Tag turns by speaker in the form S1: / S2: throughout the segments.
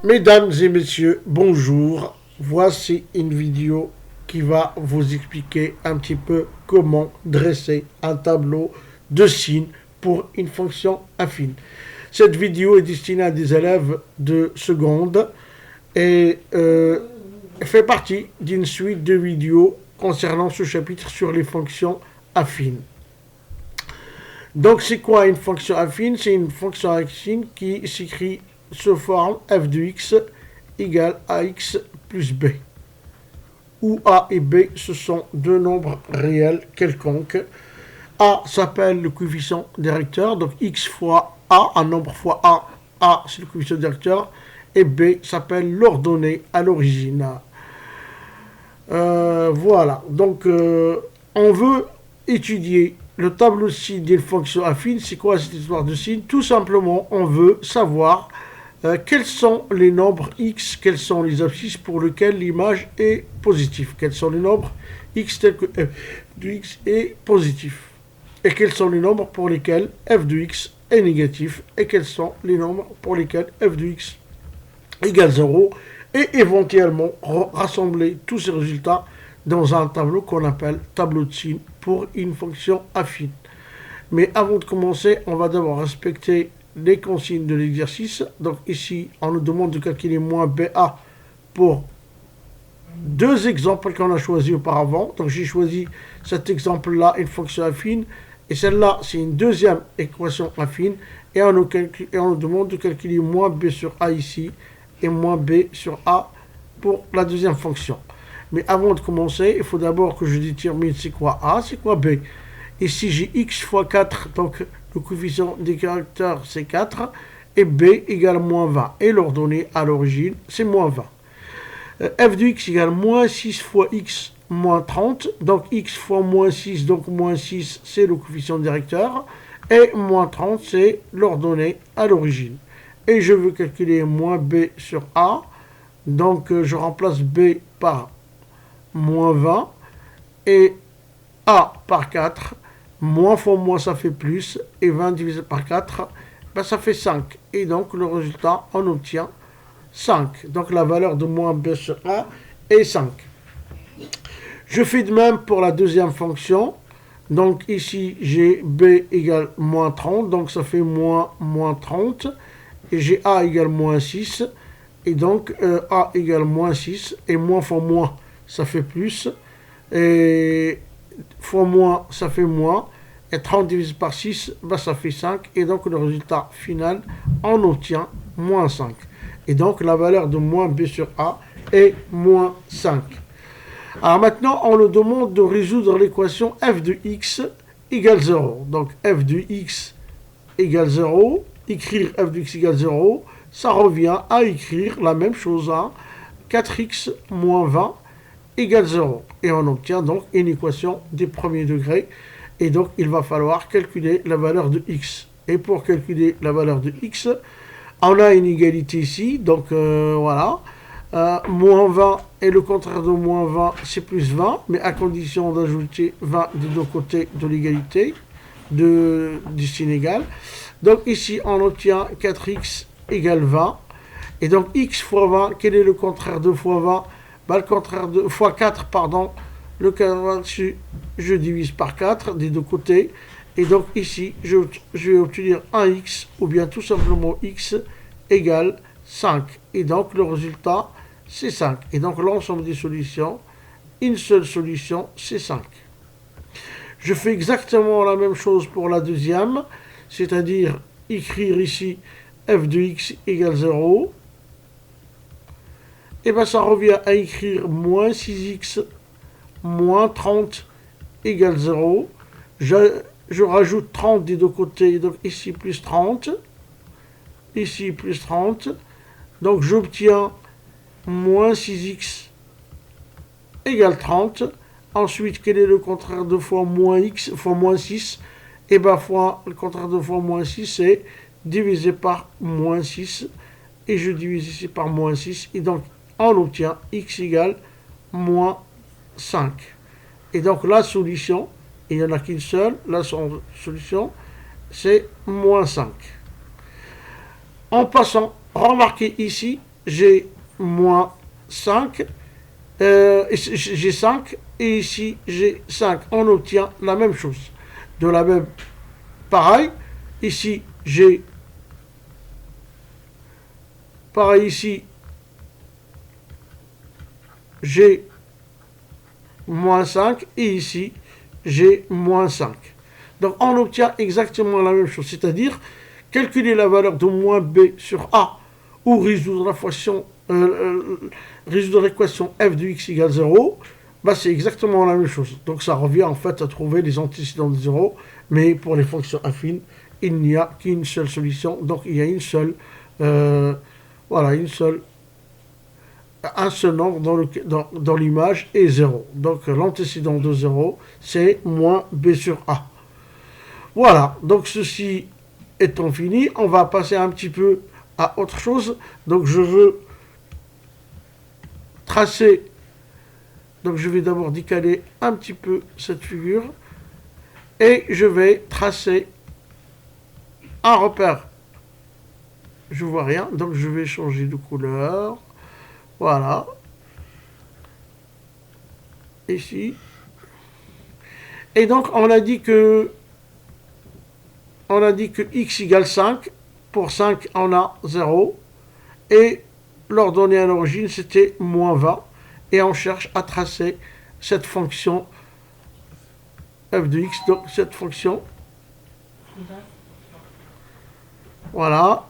S1: Mesdames et messieurs, bonjour. Voici une vidéo qui va vous expliquer un petit peu comment dresser un tableau de signes pour une fonction affine. Cette vidéo est destinée à des élèves de seconde et fait partie d'une suite de vidéos concernant ce chapitre sur les fonctions affines. Donc c'est quoi une fonction affine? C'est une fonction affine qui s'écrit sous forme f de x égale ax plus b, où a et b ce sont deux nombres réels quelconques. A s'appelle le coefficient directeur, donc x fois a, un nombre fois a c'est le coefficient directeur, et b s'appelle l'ordonnée à l'origine. Voilà, donc on veut étudier le tableau de signes d'une fonction affine. C'est quoi cette histoire de signes? Tout simplement, on veut savoir quels sont les nombres x, quels sont les abscisses pour lesquels l'image est positive. Quels sont les nombres x tels que f de x est positif. Et quels sont les nombres pour lesquels f de x est négatif. Et quels sont les nombres pour lesquels f de x égale 0. Et éventuellement rassembler tous ces résultats dans un tableau qu'on appelle tableau de signes pour une fonction affine. Mais avant de commencer, on va d'abord respecter les consignes de l'exercice. Donc ici, on nous demande de calculer moins BA pour deux exemples qu'on a choisis auparavant. Donc j'ai choisi cet exemple-là, une fonction affine, et celle-là, c'est une deuxième équation affine, et on nous demande de calculer moins B sur A ici, et moins B sur A pour la deuxième fonction. Mais avant de commencer, il faut d'abord que je détermine c'est quoi A, c'est quoi B. Ici, j'ai x fois 4, donc le coefficient des caractères, c'est 4, et b égale moins 20. Et l'ordonnée à l'origine, c'est moins 20. F de x égale moins 6 fois x moins 30, donc x fois moins 6, donc moins 6, c'est le coefficient directeur, et moins 30, c'est l'ordonnée à l'origine. Et je veux calculer moins b sur a, donc je remplace b par moins 20, et a par 4, moins fois moins ça fait plus, et 20 divisé par 4, ben ça fait 5. Et donc le résultat, on obtient 5. Donc la valeur de moins b sur a est 5. Je fais de même pour la deuxième fonction. Donc ici j'ai b égale moins 30, donc ça fait moins 30. Et j'ai a égale moins 6. Et donc a égale moins 6. Et moins fois moins, ça fait plus. Et fois moins, ça fait moins. Et 30 divisé par 6, ben ça fait 5. Et donc le résultat final, on obtient moins 5. Et donc la valeur de moins b sur a est moins 5. Alors maintenant, on nous demande de résoudre l'équation f de x égale 0. Donc f de x égale 0. Écrire f de x égale 0, ça revient à écrire la même chose, 4x moins 20 égale 0. Et on obtient donc une équation des premiers degrés. Et donc, il va falloir calculer la valeur de x. Et pour calculer la valeur de x, on a une égalité ici. Donc, voilà. Moins 20 et le contraire de moins 20, c'est plus 20. Mais à condition d'ajouter 20 des deux côtés de l'égalité, du signe égal. Donc, ici, on obtient 4x égale 20. Et donc, x fois 20, quel est le contraire de fois 20? Le contraire de fois 4, pardon. Le 4, je divise par 4 des deux côtés. Et donc ici, je vais obtenir 1x, ou bien tout simplement x égale 5. Et donc le résultat, c'est 5. Et donc l'ensemble des solutions, une seule solution, c'est 5. Je fais exactement la même chose pour la deuxième, c'est-à-dire écrire ici f de x égale 0. Et bien ça revient à écrire moins 6x moins 30 égale 0. Je rajoute 30 des deux côtés, donc ici plus 30, ici plus 30. Donc j'obtiens moins 6x égale 30. Ensuite, quel est le contraire de fois moins x, fois moins 6? Et bien fois, le contraire de fois moins 6, c'est divisé par moins 6. Et je divise ici par moins 6. Et donc, on obtient x égale moins 5. Et donc la solution, il n'y en a qu'une seule, la solution, c'est moins 5. En passant, remarquez ici, j'ai moins 5, j'ai 5, et ici j'ai 5. On obtient la même chose. De la même, pareil, ici j'ai, pareil ici, j'ai moins 5, et ici j'ai moins 5. Donc on obtient exactement la même chose, c'est-à-dire calculer la valeur de moins b sur a ou résoudre l'équation f de x égale 0, bah c'est exactement la même chose. Donc ça revient en fait à trouver les antécédents de 0, mais pour les fonctions affines, il n'y a qu'une seule solution, donc il y a une seule, voilà, un seul nombre dans l'image est 0. Donc l'antécédent de 0, c'est moins b sur a. Voilà, donc ceci étant fini, on va passer un petit peu à autre chose. Donc je veux tracer, donc je vais d'abord décaler un petit peu cette figure, et je vais tracer un repère. Je vois rien, donc je vais changer de couleur. Voilà. Ici. Et donc on a dit que x égale 5. Pour 5, on a 0. Et l'ordonnée à l'origine, c'était moins 20. Et on cherche à tracer cette fonction f de x. Donc cette fonction. Voilà.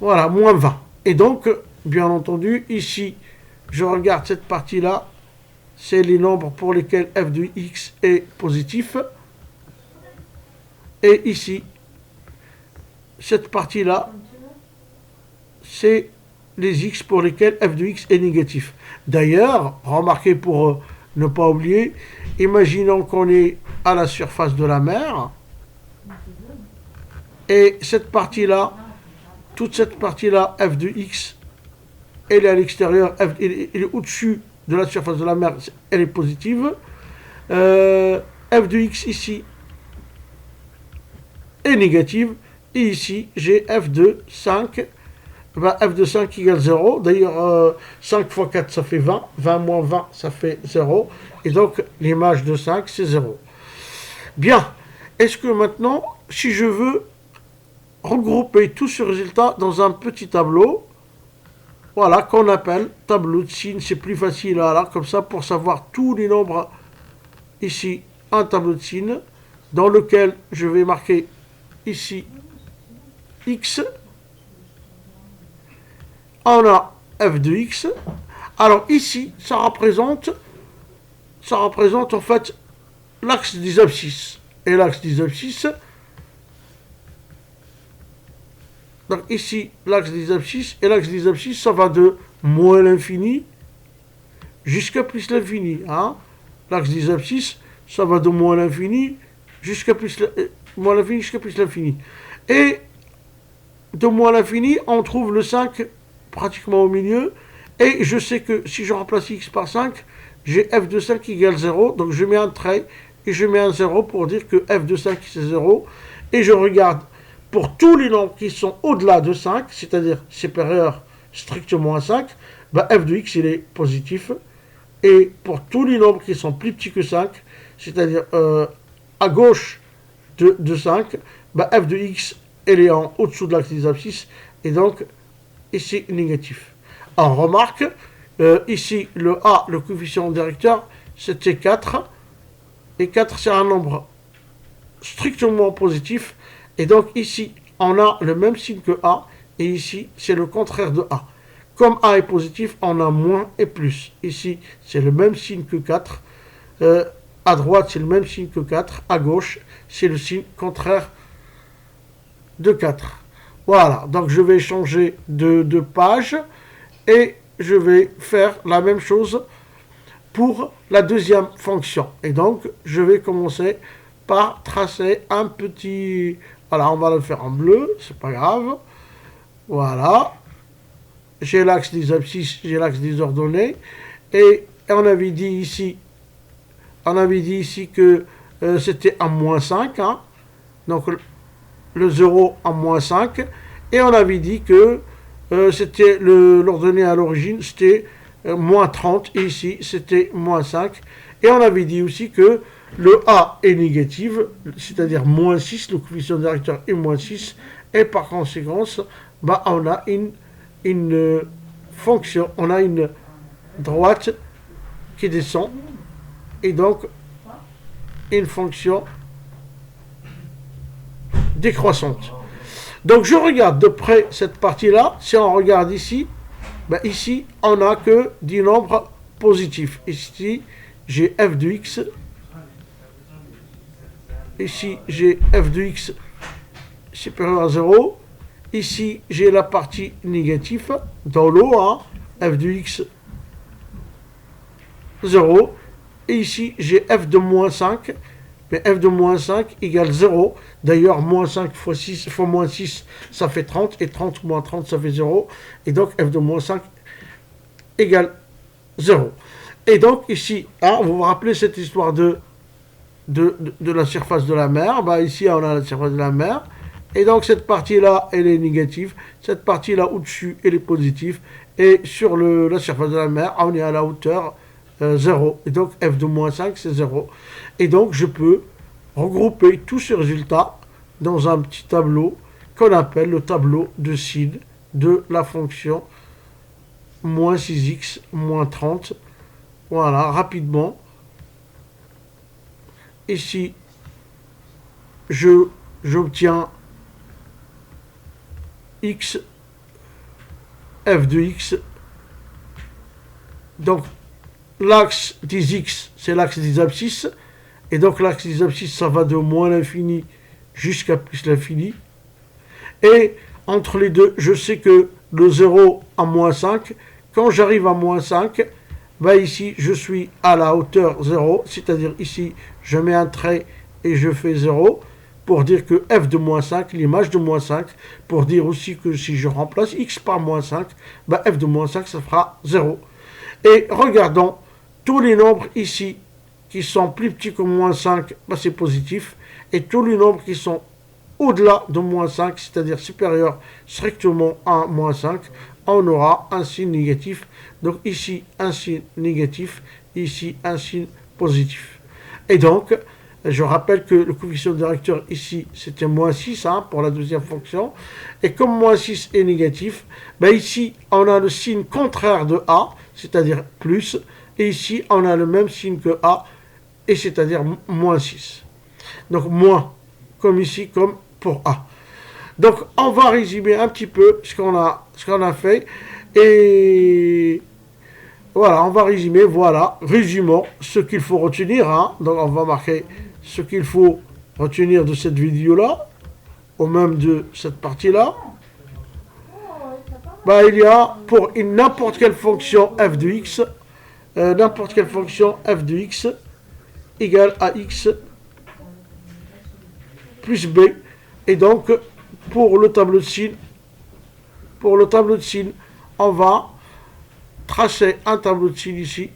S1: Voilà, moins 20. Et donc, bien entendu, ici, je regarde cette partie-là. C'est les nombres pour lesquels f de x est positif. Et ici, cette partie-là, c'est les x pour lesquels f de x est négatif. D'ailleurs, remarquez pour ne pas oublier, imaginons qu'on est à la surface de la mer, et cette partie-là, toute cette partie-là, f de x, elle est à l'extérieur, elle est au-dessus de la surface de la mer, elle est positive. F de x ici est négative, et ici j'ai f de 5, f de 5 égale 0, d'ailleurs 5 fois 4 ça fait 20, 20 moins 20 ça fait 0, et donc l'image de 5 c'est 0. Bien, est-ce que maintenant, si je veux regrouper tout ce résultat dans un petit tableau, voilà, qu'on appelle tableau de signes, c'est plus facile, voilà, comme ça, pour savoir tous les nombres, ici, un tableau de signes, dans lequel je vais marquer ici x, on a f de x, alors ici, ça représente en fait l'axe des abscisses, et l'axe des abscisses, donc ici, l'axe des abscisses, et l'axe des abscisses, ça va de moins l'infini jusqu'à plus l'infini. Hein. L'axe des abscisses, ça va de moins l'infini jusqu'à plus l'infini. Et de moins l'infini, on trouve le 5 pratiquement au milieu. Et je sais que si je remplace x par 5, j'ai f de 5 égale 0. Donc je mets un trait et je mets un 0 pour dire que f de 5 c'est 0. Et je regarde pour tous les nombres qui sont au-delà de 5, c'est-à-dire supérieurs strictement à 5, bah f de x il est positif. Et pour tous les nombres qui sont plus petits que 5, c'est-à-dire à gauche de 5, bah f de x elle est en au-dessous de l'axe des abscisses, et donc ici négatif. On remarque, ici le a, le coefficient directeur, c'était 4, et 4 c'est un nombre strictement positif, et donc ici on a le même signe que a, et ici c'est le contraire de a. Comme a est positif, on a moins et plus. Ici c'est le même signe que 4, à droite c'est le même signe que 4, à gauche c'est le signe contraire de 4. Voilà, donc je vais changer de page, et je vais faire la même chose pour la deuxième fonction. Et donc, je vais commencer par tracer un petit... Voilà, on va le faire en bleu, c'est pas grave. Voilà. J'ai l'axe des abscisses, j'ai l'axe des ordonnées. Et on avait dit ici que c'était en moins 5. Hein. Donc, le 0 en moins 5. Et on avait dit que c'était l'ordonnée à l'origine, c'était moins 30, et ici c'était moins 5. Et on avait dit aussi que le A est négatif, c'est-à-dire moins 6, le coefficient directeur est moins 6, et par conséquent, bah, on a une fonction, on a une droite qui descend, et donc une fonction décroissante. Donc je regarde de près cette partie-là. Si on regarde ici, ben ici on n'a que des nombres positifs. Ici j'ai f de x. Ici j'ai f de x supérieur à 0. Ici j'ai la partie négative dans l'eau, hein, f de x 0. Et ici j'ai f de moins 5. Mais f de moins 5 égale 0. D'ailleurs, moins 5 fois 6 fois moins 6, ça fait 30. Et 30 moins 30, ça fait 0. Et donc, f de moins 5 égale 0. Et donc, ici, hein, vous vous rappelez cette histoire de la surface de la mer. Bah, ici, on a la surface de la mer. Et donc, cette partie-là, elle est négative. Cette partie-là, au-dessus, elle est positive. Et sur la surface de la mer, on est à la hauteur 0. Et donc, f de moins 5, c'est 0. Et donc, je peux regrouper tous ces résultats dans un petit tableau qu'on appelle le tableau de sin de la fonction moins 6x moins 30. Voilà, rapidement. Ici, j'obtiens x, f de x. Donc, l'axe des x, c'est l'axe des abscisses. Et donc l'axe des abscisses, ça va de moins l'infini jusqu'à plus l'infini. Et entre les deux, je sais que le 0 à moins 5, quand j'arrive à moins 5, bah ici, je suis à la hauteur 0, c'est-à-dire ici, je mets un trait et je fais 0, pour dire que f de moins 5, l'image de moins 5, pour dire aussi que si je remplace x par moins 5, bah f de moins 5, ça fera 0. Et regardons tous les nombres ici qui sont plus petits que moins 5, bah c'est positif. Et tous les nombres qui sont au-delà de moins 5, c'est-à-dire supérieurs strictement à moins 5, on aura un signe négatif. Donc ici, un signe négatif, ici, un signe positif. Et donc, je rappelle que le coefficient directeur ici, c'était moins 6 hein, pour la deuxième fonction. Et comme moins 6 est négatif, bah ici, on a le signe contraire de A, c'est-à-dire plus. Et ici, on a le même signe que A, et c'est-à-dire moins 6. Donc moins, comme ici, comme pour A. Donc on va résumer un petit peu ce qu'on a fait. Et voilà, on va résumer, voilà, résumons ce qu'il faut retenir. Hein. Donc on va marquer ce qu'il faut retenir de cette vidéo-là, ou même de cette partie-là. Bah, il y a pour n'importe quelle fonction f de x, n'importe quelle fonction f de x égale à x plus b. Et donc, pour le tableau de sin, on va tracer un tableau de sin ici.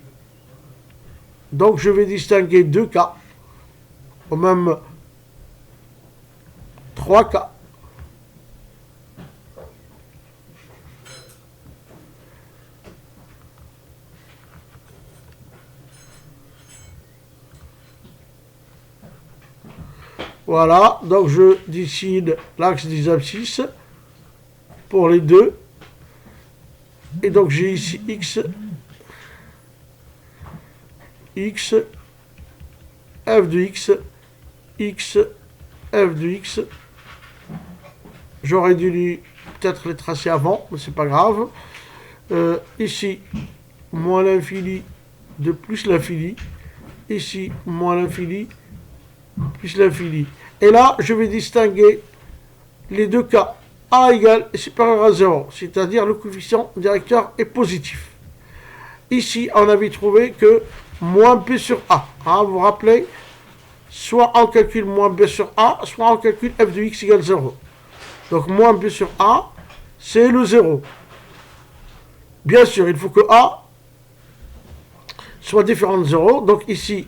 S1: Donc, je vais distinguer deux cas, ou même trois cas. Voilà, donc je dessine l'axe des abscisses pour les deux. Et donc j'ai ici x, f de x, f de x. J'aurais dû peut-être les tracer avant, mais c'est pas grave. Ici, moins l'infini de plus l'infini. Ici, moins l'infini plus l'infini. Et là, je vais distinguer les deux cas. A égale supérieur à 0, c'est-à-dire le coefficient directeur est positif. Ici, on avait trouvé que moins B sur A. Hein, vous vous rappelez, soit on calcule moins B sur A, soit on calcule f de x égale 0. Donc moins B sur A, c'est le 0. Bien sûr, il faut que A soit différent de 0. Donc ici,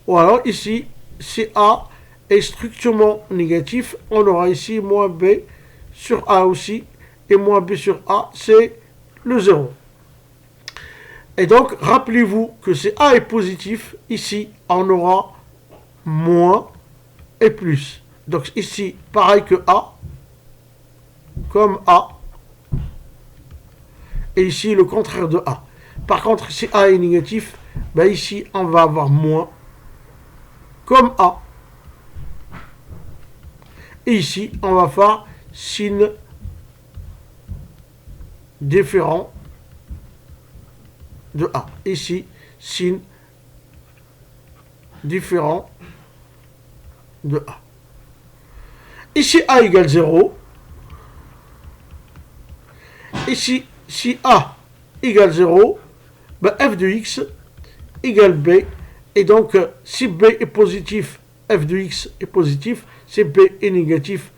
S1: ou alors ici, si A est strictement négatif, on aura ici moins B sur A aussi, et moins B sur A, c'est le 0. Et donc, rappelez-vous que si A est positif, ici, on aura moins et plus. Donc ici, pareil que A, comme A, et ici, le contraire de A. Par contre, si A est négatif, ben ici, on va avoir moins, comme A. Et ici, on va faire signe différent de A. Ici, signe différent de A. Ici, A égale 0. Ici, si A égale 0, ben f de x égale B. Et donc, si B est positif, f de x est positif. Si B est négatif,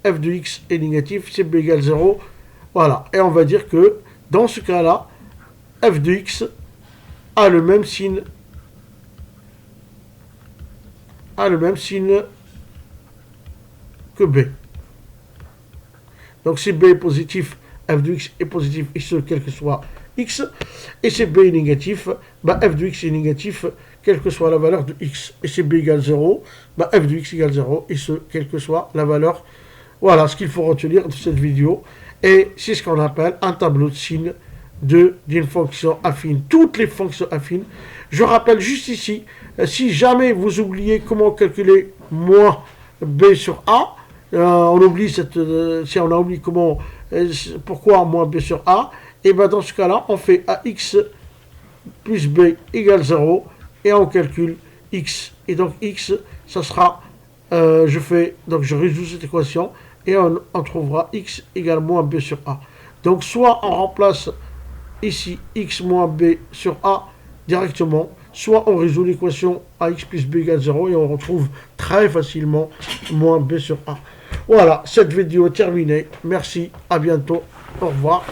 S1: f de x est négatif. Si B égale 0, voilà. Et on va dire que, dans ce cas-là, f de x a le même signe que B. Donc si B est positif, f de x est positif, et ce, quel que soit x. Et si B est négatif, bah, f de x est négatif, quelle que soit la valeur de x. Et si B égale 0, bah, f de x égale 0, et ce, quelle que soit la valeur. Voilà ce qu'il faut retenir de cette vidéo. Et c'est ce qu'on appelle un tableau de signes d'une fonction affine. Toutes les fonctions affines. Je rappelle juste ici, si jamais vous oubliez comment calculer moins b sur a, on oublie si on a oublié pourquoi moins b sur a, et bien dans ce cas-là, on fait ax plus b égale 0 et on calcule x. Et donc x, ça sera, je résous cette équation et on trouvera x égale moins b sur a. Donc soit on remplace ici x moins b sur a directement, soit on résout l'équation ax plus b égale 0 et on retrouve très facilement moins b sur a. Voilà, cette vidéo est terminée. Merci, à bientôt, au revoir.